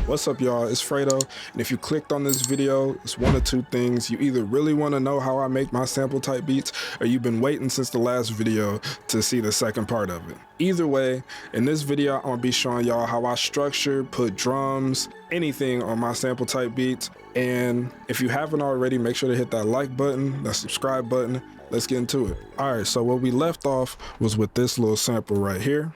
What's up, y'all? It's Fredo, and if you clicked on this video, it's one of two things. You either really want to know how I make my sample type beats, or you've been waiting since the last video to see the second part of it. Either way, in this video, I'm gonna be showing y'all how I structure, put drums, anything on my sample type beats. And if you haven't already, make sure to hit that like button, that subscribe button. Let's get into it. All right, so what we left off was with this little sample right here.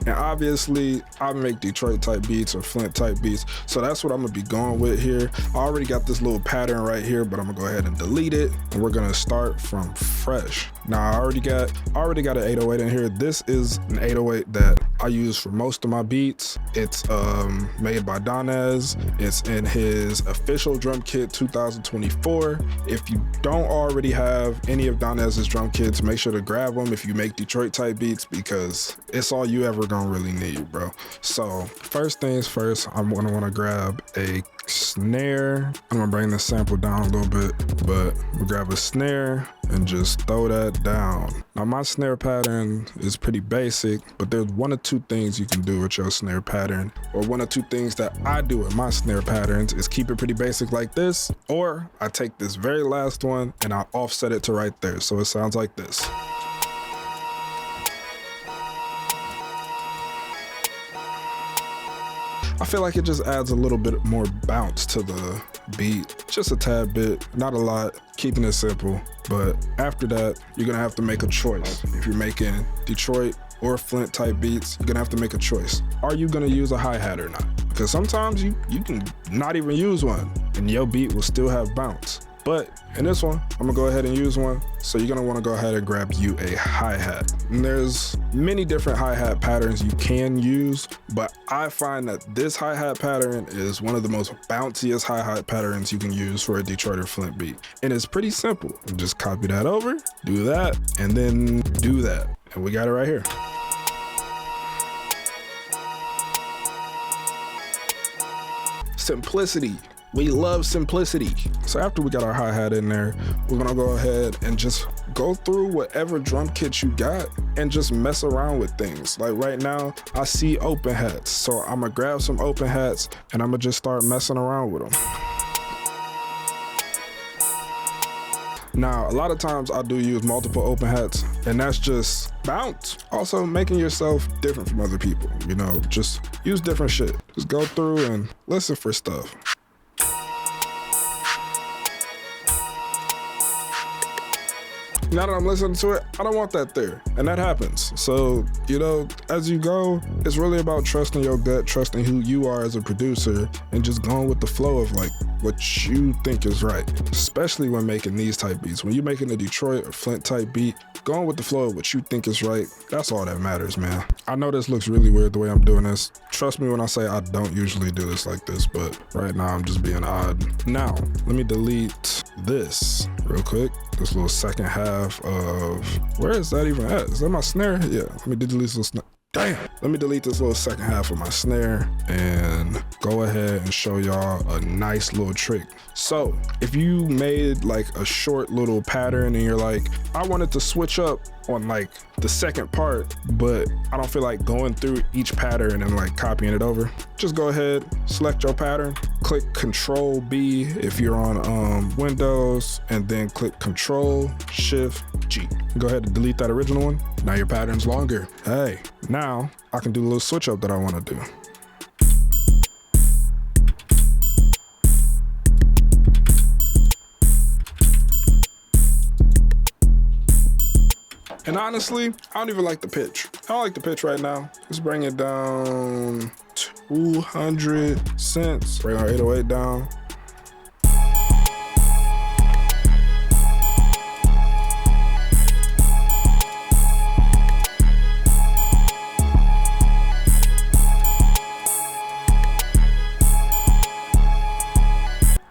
And obviously, I make Detroit type beats or Flint type beats, so that's what I'm gonna be going with here. I already got this little pattern right here, but I'm gonna go ahead and delete it, and we're gonna start from fresh. Now, I already got an 808 in here. This is an 808 that I use for most of my beats. It's made by Donez. It's in his official drum kit 2024. If you don't already have any of Donez's drum kits, make sure to grab them if you make Detroit type beats, because it's all you ever gonna really need, bro. So first things first, I'm gonna want to grab a snare. I'm gonna bring the sample down a little bit, but we'll grab a snare and just throw that down. Now, my snare pattern is pretty basic, but there's one or two things you can do with your snare pattern, or one or two things that I do with my snare patterns is keep it pretty basic like this, or I take this very last one and I offset it to right there, so it sounds like this. I feel like it just adds a little bit more bounce to the beat, just a tad bit, not a lot, keeping it simple. But after that, you're gonna have to make a choice. If you're making Detroit or Flint type beats, you're gonna have to make a choice. Are you gonna use a hi-hat or not? Because sometimes you can not even use one and your beat will still have bounce. But in this one, I'm gonna go ahead and use one. So you're gonna wanna go ahead and grab you a hi-hat. And there's many different hi-hat patterns you can use, but I find that this hi-hat pattern is one of the most bounciest hi-hat patterns you can use for a Detroit or Flint beat. And it's pretty simple. Just copy that over, do that, and then do that. And we got it right here. Simplicity. We love simplicity. So after we got our hi-hat in there, we're gonna go ahead and just go through whatever drum kit you got and just mess around with things. Like right now, I see open hats. So I'm gonna grab some open hats and I'm gonna just start messing around with them. Now, a lot of times I do use multiple open hats, and that's just bounce. Also making yourself different from other people, you know, just use different shit. Just go through and listen for stuff. Now that I'm listening to it, I don't want that there, and that happens. So, you know, as you go, it's really about trusting your gut, trusting who you are as a producer, and just going with the flow of like what you think is right, especially when making these type beats. When you're making a Detroit or Flint type beat, going with the flow of what you think is right, that's all that matters, man. I know this looks really weird the way I'm doing this. Trust me when I say I don't usually do this like this, but right now I'm just being odd. Now, let me delete this real quick. This little second half of, where is that even at? Is that my snare? Yeah, let me delete this little snare. Damn. Let me delete this little second half of my snare and go ahead and show y'all a nice little trick. So if you made like a short little pattern and you're like, I wanted to switch up on like the second part, but I don't feel like going through each pattern and like copying it over, just go ahead, select your pattern, click Control B if you're on Windows, and then click Control Shift G. Go ahead and delete that original one. Now your pattern's longer. Hey, now I can do a little switch up that I want to do. And honestly, I don't even like the pitch. I don't like the pitch right now. Let's bring it down 200 cents. Bring our 808 down.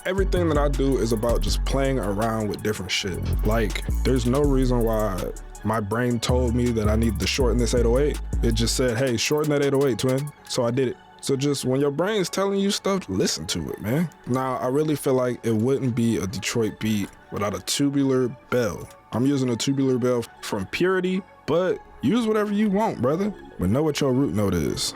Everything that I do is about just playing around with different shit. Like, there's no reason why my brain told me that I need to shorten this 808. It just said, hey, shorten that 808, twin. So I did it. So just when your brain's telling you stuff, listen to it, man. Now, I really feel like it wouldn't be a Detroit beat without a tubular bell. I'm using a tubular bell from Purity, but Use whatever you want, brother, but know what your root note is.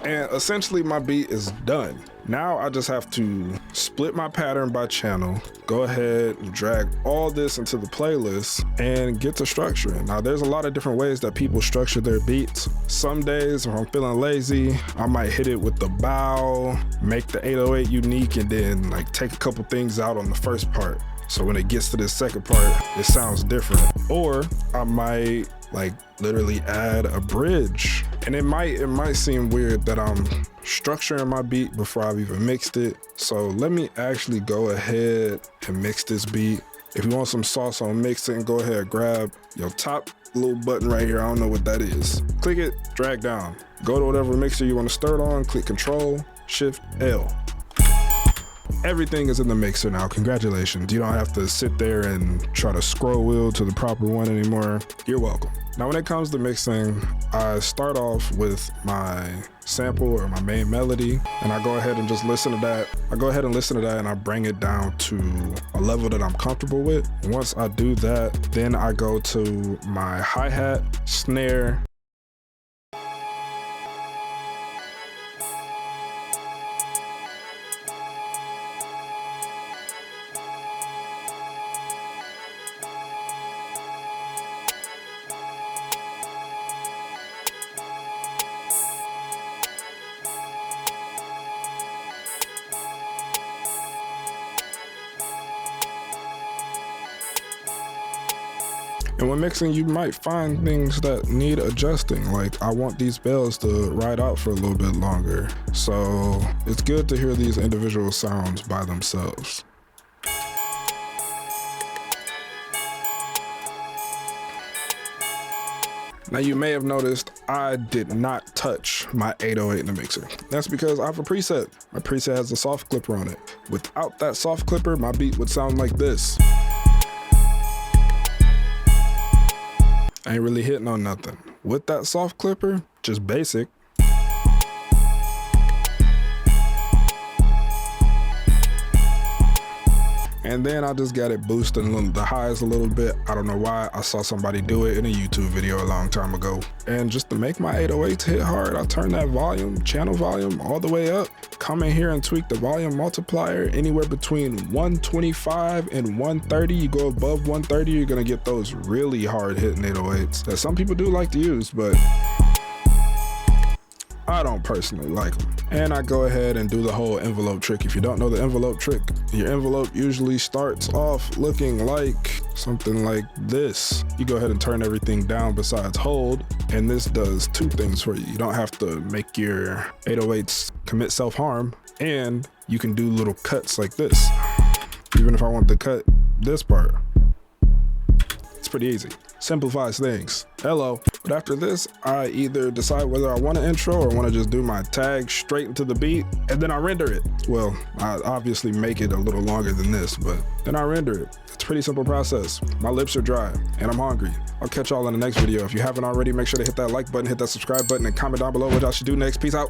And essentially my beat is done. Now I just have to split my pattern by channel, go ahead and drag all this into the playlist and get to structuring. Now there's a lot of different ways that people structure their beats. Some days if I'm feeling lazy, I might hit it with the bow, make the 808 unique, and then like take a couple things out on the first part. So when it gets to this second part, it sounds different. Or I might like literally add a bridge. And it might seem weird that I'm structuring my beat before I've even mixed it. So let me actually go ahead and mix this beat. If you want some sauce on mixing, go ahead, grab your top little button right here. I don't know what that is. Click it, drag down. Go to whatever mixer you want to start on, click Control, Shift, L. Everything is in the mixer now. Congratulations. You don't have to sit there and try to scroll wheel to the proper one anymore. You're welcome. Now, when it comes to mixing, I start off with my sample or my main melody, and I go ahead and just listen to that. And I bring it down to a level that I'm comfortable with. And once I do that, then I go to my hi-hat, snare, and when mixing, you might find things that need adjusting. Like I want these bells to ride out for a little bit longer. So it's good to hear these individual sounds by themselves. Now you may have noticed I did not touch my 808 in the mixer. That's because I have a preset. My preset has a soft clipper on it. Without that soft clipper, my beat would sound like this. I ain't really hitting on nothing. With that soft clipper, just basic. And then I just got it boosting the highs a little bit. I don't know why. I saw somebody do it in a YouTube video a long time ago. And just to make my 808s hit hard, I turn that volume, channel volume, all the way up. Come in here and tweak the volume multiplier anywhere between 125 and 130. You go above 130, you're gonna get those really hard hitting 808s that some people do like to use, but I don't personally like them. And I go ahead and do the whole envelope trick. If you don't know the envelope trick, your envelope usually starts off looking like something like this. You go ahead and turn everything down besides hold, and this does two things for you. You don't have to make your 808s commit self-harm, and you can do little cuts like this. Even if I want to cut this part, it's pretty easy. Simplifies things. Hello. But after this, I either decide whether I want an intro or want to just do my tag straight into the beat, and then I render it. Well, I obviously make it a little longer than this, but then I render it. It's a pretty simple process. My lips are dry and I'm hungry. I'll catch y'all in the next video. If you haven't already, make sure to hit that like button, hit that subscribe button, and comment down below what y'all should do next. Peace out.